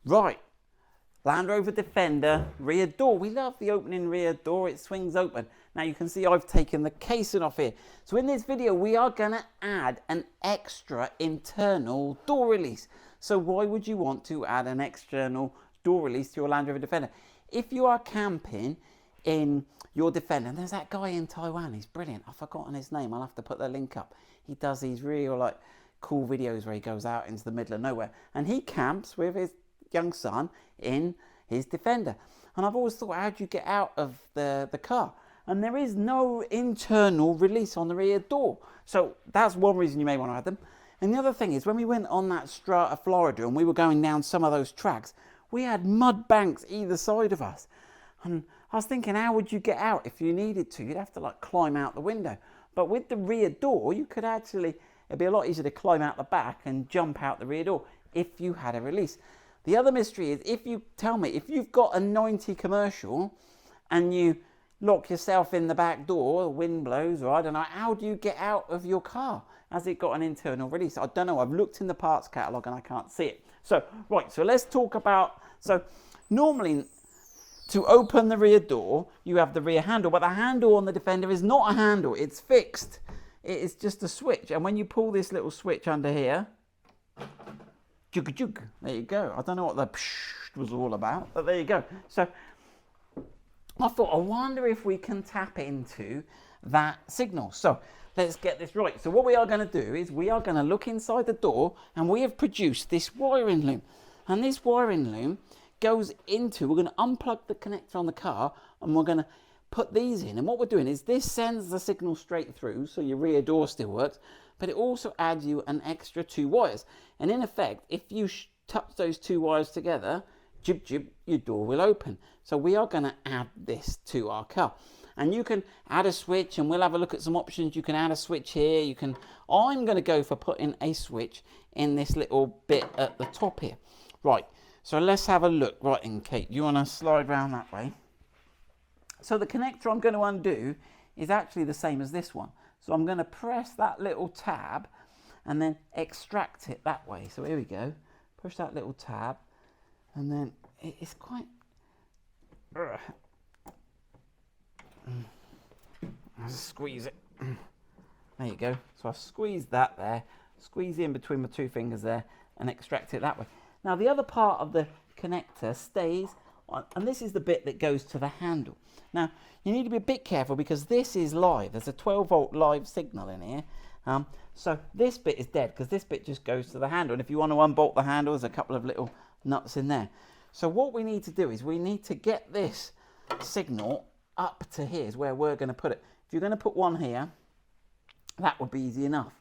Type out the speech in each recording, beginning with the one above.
Right, Land Rover Defender rear door. We love the opening rear door. It swings open. Now you can see I've taken the casing off here. So in this video, we are going to add an extra internal door release. So why would you want to add an external door release to your Land Rover Defender? If you are camping in your Defender, and there's that guy in Taiwan, he's brilliant. I've forgotten his name. I'll have to put the link up. He does these real cool videos where he goes out into the middle of nowhere and he camps with his young son in his Defender. And I've always thought, how do you get out of the car? And there is no internal release on the rear door. So that's one reason you may want to add them. And the other thing is, when we went on that Strata Florida and we were going down some of those tracks, we had mud banks either side of us. And I was thinking, how would you get out if you needed to? You'd have to climb out the window. But with the rear door, you could actually, it'd be a lot easier to climb out the back and jump out the rear door if you had a release. The other mystery is, if you tell me, if you've got a 90 commercial and you lock yourself in the back door, the wind blows, or I don't know, how do you get out of your car? Has it got an internal release? I don't know. I've looked in the parts catalogue and I can't see it. So, right, so let's talk about, so normally to open the rear door, you have the rear handle, but the handle on the Defender is not a handle, it's fixed. It is just a switch. And when you pull this little switch under here, juk juk, there you go. I don't know what the psh was all about, but there you go. So I thought, I wonder if we can tap into that signal. So let's get this right. So what we are going to do is we are going to look inside the door, and we have produced this wiring loom. And this wiring loom goes into, we're going to unplug the connector on the car, and we're going to put these in. And what we're doing is this sends the signal straight through, so your rear door still works, but it also adds you an extra 2 wires. And in effect, if you touch those 2 wires together, jib jib, your door will open. So we are going to add this to our car. And you can add a switch, and we'll have a look at some options. You can add a switch here. I'm going to go for putting a switch in this little bit at the top here. Right, so let's have a look. Right, and Kate, you want to slide round that way? So the connector I'm going to undo is actually the same as this one. So I'm going to press that little tab and then extract it that way. So here we go. Push that little tab, and then it's quite... I'll squeeze it. There you go. So I've squeezed that there, squeeze in between my 2 fingers there, and extract it that way. Now the other part of the connector stays on, and this is the bit that goes to the handle. Now you need to be a bit careful because this is live. There's a 12-volt live signal in here. So this bit is dead because this bit just goes to the handle. And if you want to unbolt the handle, there's a couple of little nuts in there. So what we need to do is we need to get this signal up to here is where we're going to put it. If you're going to put one here, that would be easy enough.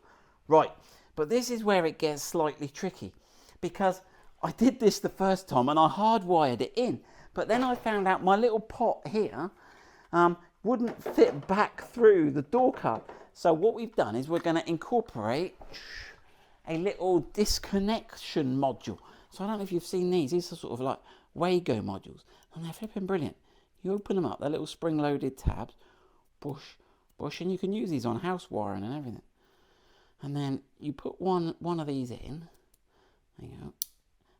Right, but this is where it gets slightly tricky, because I did this the first time and I hardwired it in, but then I found out my little pot here wouldn't fit back through the door card. So what we've done is we're going to incorporate a little disconnection module. So I don't know if you've seen these. These are sort of like Wago modules, and they're flipping brilliant. You open them up, they're little spring-loaded tabs, push, and you can use these on house wiring and everything. And then you put one of these in, there you go,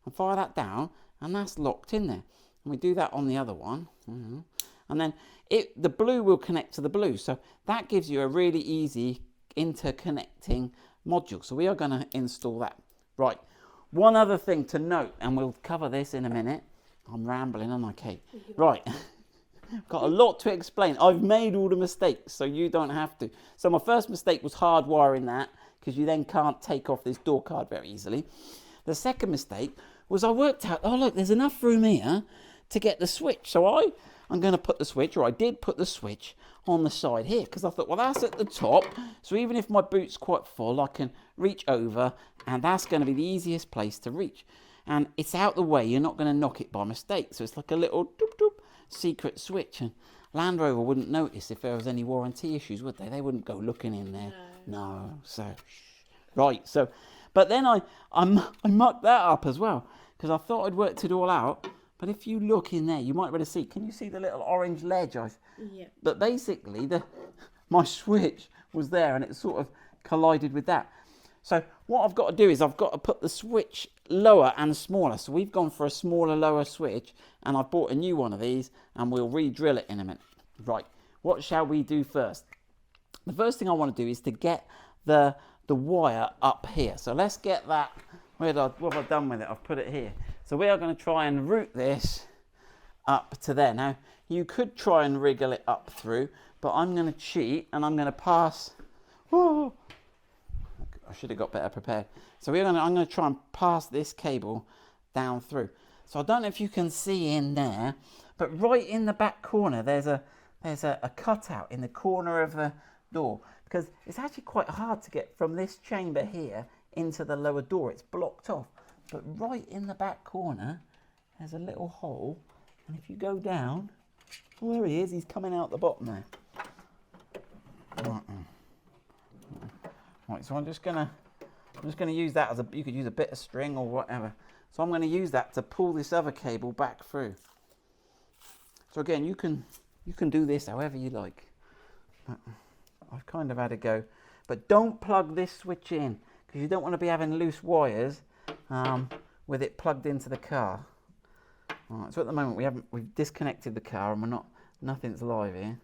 and fire that down, and that's locked in there. And we do that on the other one, and then the blue will connect to the blue. So that gives you a really easy interconnecting module. So we are going to install that. Right, one other thing to note, and we'll cover this in a minute. I'm rambling, aren't I, Kate? Right. Got a lot to explain. I've made all the mistakes, so you don't have to. So my first mistake was hardwiring that, because you then can't take off this door card very easily. The second mistake was I worked out, oh look, there's enough room here to get the switch. So I'm going to put the switch, or I did put the switch on the side here, because I thought, well, that's at the top. So even if my boot's quite full, I can reach over, and that's going to be the easiest place to reach. And it's out the way, you're not going to knock it by mistake. So it's like a little doop doop secret switch, and Land Rover wouldn't notice if there was any warranty issues, would they? They wouldn't go looking in there. No. So right, so but then I mucked that up as well, because I thought I'd worked it all out. But if you look in there, you might be able to see, can you see the little orange ledge? Yeah. But basically my switch was there, and it sort of collided with that. So what I've got to do is I've got to put the switch lower and smaller. So we've gone for a smaller, lower switch, and I've bought a new one of these, and we'll re-drill it in a minute. Right, what shall we do first? The first thing I want to do is to get the wire up here. So let's get that. What have I done with it? I've put it here. So we are going to try and route this up to there. Now, you could try and wriggle it up through, but I'm going to cheat, and I'm going to pass. Whoa, I should have got better prepared. So I'm going to try and pass this cable down through. So I don't know if you can see in there, but right in the back corner, there's a cutout in the corner of the door, because it's actually quite hard to get from this chamber here into the lower door. It's blocked off. But right in the back corner, there's a little hole, and if you go down, oh, there he is. He's coming out the bottom there. Right, so I'm just gonna use that as you could use a bit of string or whatever. So I'm going to use that to pull this other cable back through. So again, you can do this however you like. I've kind of had a go, but don't plug this switch in, because you don't want to be having loose wires with it plugged into the car. All right, so at the moment we've disconnected the car, and nothing's live here.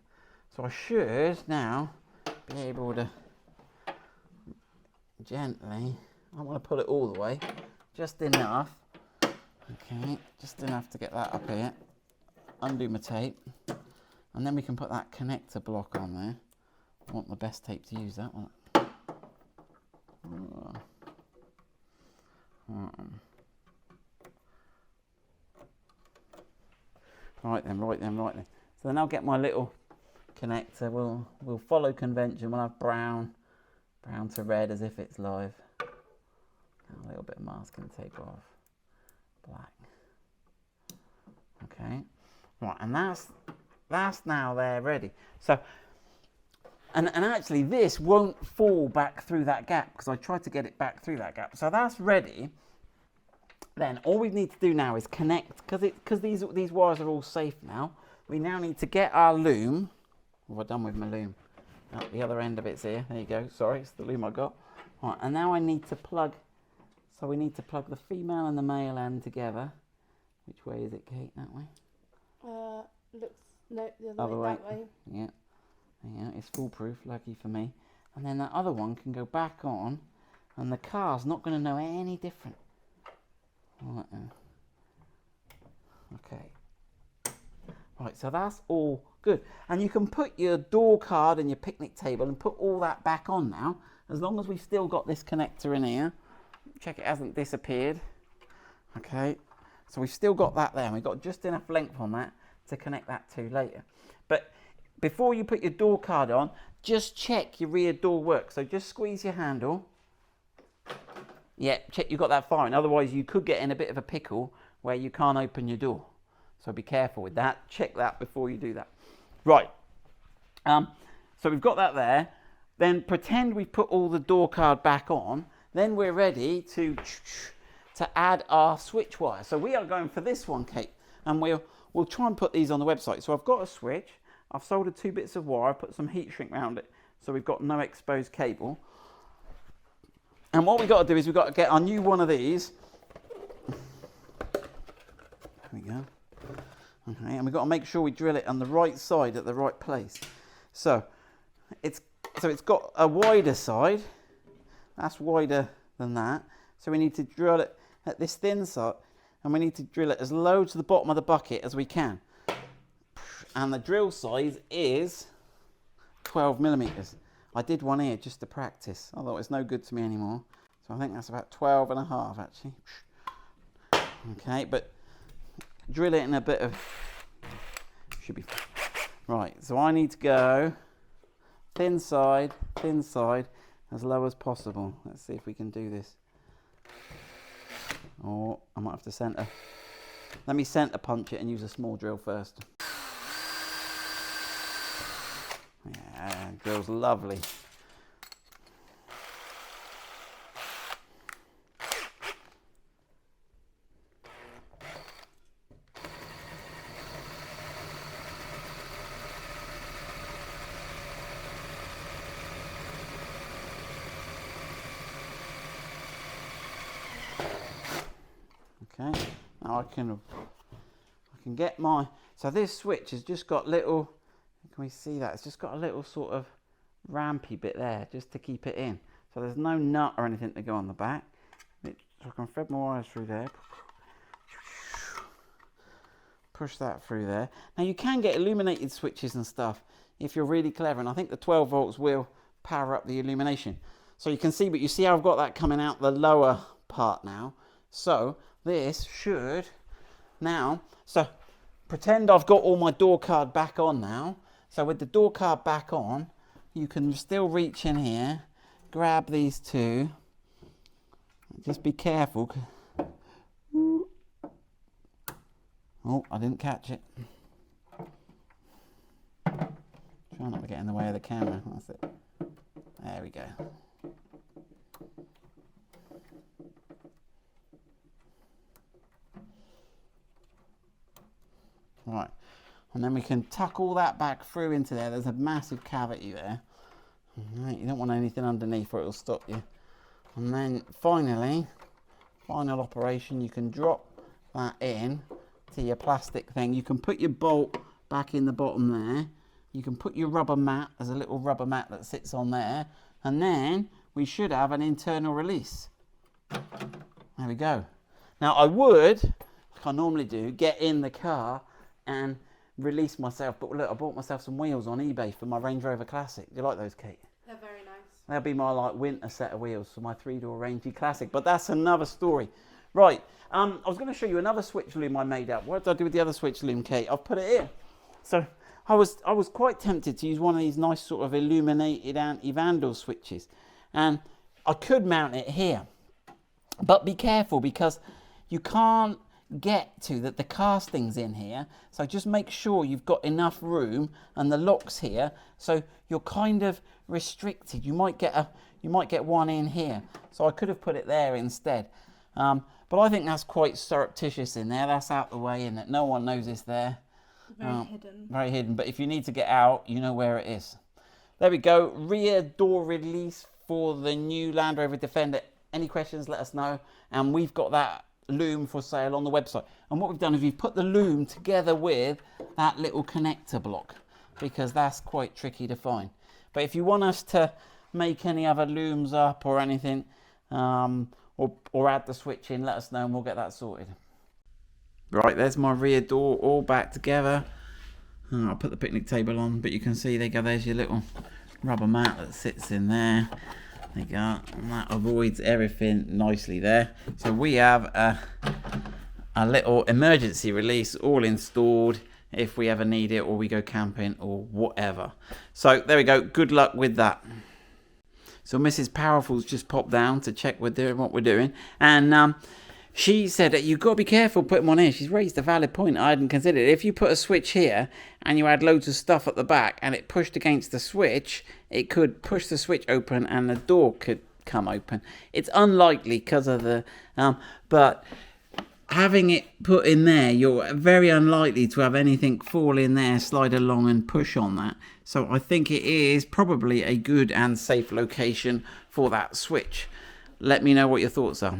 So I should now be able to gently, I want to pull it all the way, just enough. Okay, just enough to get that up here. Undo my tape, and then we can put that connector block on there. I want the best tape to use, that one. Right then. So then I'll get my little connector. We'll follow convention. We'll have brown to red as if it's live. A little bit of masking tape off. Black. Okay. Right, and that's now there ready. So and actually this won't fall back through that gap, because I tried to get it back through that gap. So that's ready. Then all we need to do now is connect, because these wires are all safe now. We now need to get our loom. What have I done with my loom? Oh, the other end of it's here. There you go. Sorry, it's the loom I got. Right, and now I need to plug. So we need to plug the female and the male end together. Which way is it, Kate? That way? No, the other way. That way. Yeah. Yeah, it's foolproof, lucky for me. And then that other one can go back on, and the car's not going to know any different. Right then. Okay. Right, so that's all good. And you can put your door card and your picnic table and put all that back on now, as long as we've still got this connector in here. Check it hasn't disappeared. Okay, so we've still got that there, and we've got just enough length on that to connect that to later. But before you put your door card on, just check your rear door works. So just squeeze your handle. Yeah, check you've got that firing. Otherwise, you could get in a bit of a pickle where you can't open your door. So be careful with that. Check that before you do that. Right. So we've got that there. Then pretend we've put all the door card back on. Then we're ready to add our switch wire. So we are going for this one, Kate. And we'll try and put these on the website. So I've got a switch. I've soldered 2 bits of wire. I put some heat shrink around it, so we've got no exposed cable. And what we've got to do is we've got to get our new one of these. There we go. Okay, and we've got to make sure we drill it on the right side at the right place. So it's got a wider side. That's wider than that. So we need to drill it at this thin side, and we need to drill it as low to the bottom of the bucket as we can. And the drill size is 12 millimeters. I did one here just to practice, although it's no good to me anymore. So I think that's about 12 and a half actually. Okay, but drill it in a bit of, should be, right, so I need to go thin side, as low as possible. Let's see if we can do this. Or I might have to center. Let me center punch it and use a small drill first. Yeah, drill's lovely. Okay, now I can get my, so this switch has just got little, can we see that? It's just got a little sort of rampy bit there just to keep it in. So there's no nut or anything to go on the back. So I can thread my wires through there. Push that through there. Now you can get illuminated switches and stuff if you're really clever, and I think the 12 volts will power up the illumination. So you can see, but you see how I've got that coming out the lower part now. So this should now, so pretend I've got all my door card back on now. So with the door card back on, you can still reach in here, grab these two, just be careful. Oh, I didn't catch it. Try not to get in the way of the camera. That's it. There we go. Right. And then we can tuck all that back through into there. There's a massive cavity there. Right, you don't want anything underneath or it'll stop you. And then finally, final operation, you can drop that in to your plastic thing. You can put your bolt back in the bottom there. You can put your rubber mat, there's a little rubber mat that sits on there, and then we should have an internal release. There we go. Now I would, like I normally do, get in the car and release myself, but look, I bought myself some wheels on eBay for my Range Rover Classic. Do you like those, Kate? They're very nice. They'll be my like winter set of wheels for my 3-door Rangy Classic, but that's another story. Right, I was going to show you another switch loom I made up. What did I do with the other switch loom, Kate? I've put it here. So I was quite tempted to use one of these nice sort of illuminated anti-vandal switches, and I could mount it here, but be careful because you can't get to the casting's in here, so just make sure you've got enough room and the lock's here, so you're kind of restricted. You might get one in here, so I could have put it there instead, but I think that's quite surreptitious in there. That's out the way, and that no one knows it's there. Very hidden. Very hidden, but if you need to get out, you know where it is. There we go, rear door release for the new Land Rover Defender. Any questions, let us know. And we've got that loom for sale on the website. And what we've done is we've put the loom together with that little connector block, because that's quite tricky to find. But if you want us to make any other looms up or anything, or add the switch in, let us know and we'll get that sorted. Right, there's my rear door all back together. I'll put the picnic table on, but you can see there's your little rubber mat that sits in there. There you go, and that avoids everything nicely there. So we have a little emergency release all installed if we ever need it, or we go camping or whatever. So there we go, good luck with that. So Mrs. Powerful's just popped down to check we're doing what we're doing, and she said that you've got to be careful putting one in. She's raised a valid point I hadn't considered. If you put a switch here and you had loads of stuff at the back and it pushed against the switch, it could push the switch open and the door could come open. It's unlikely because of the, but having it put in there, you're very unlikely to have anything fall in there, slide along and push on that. So I think it is probably a good and safe location for that switch. Let me know what your thoughts are.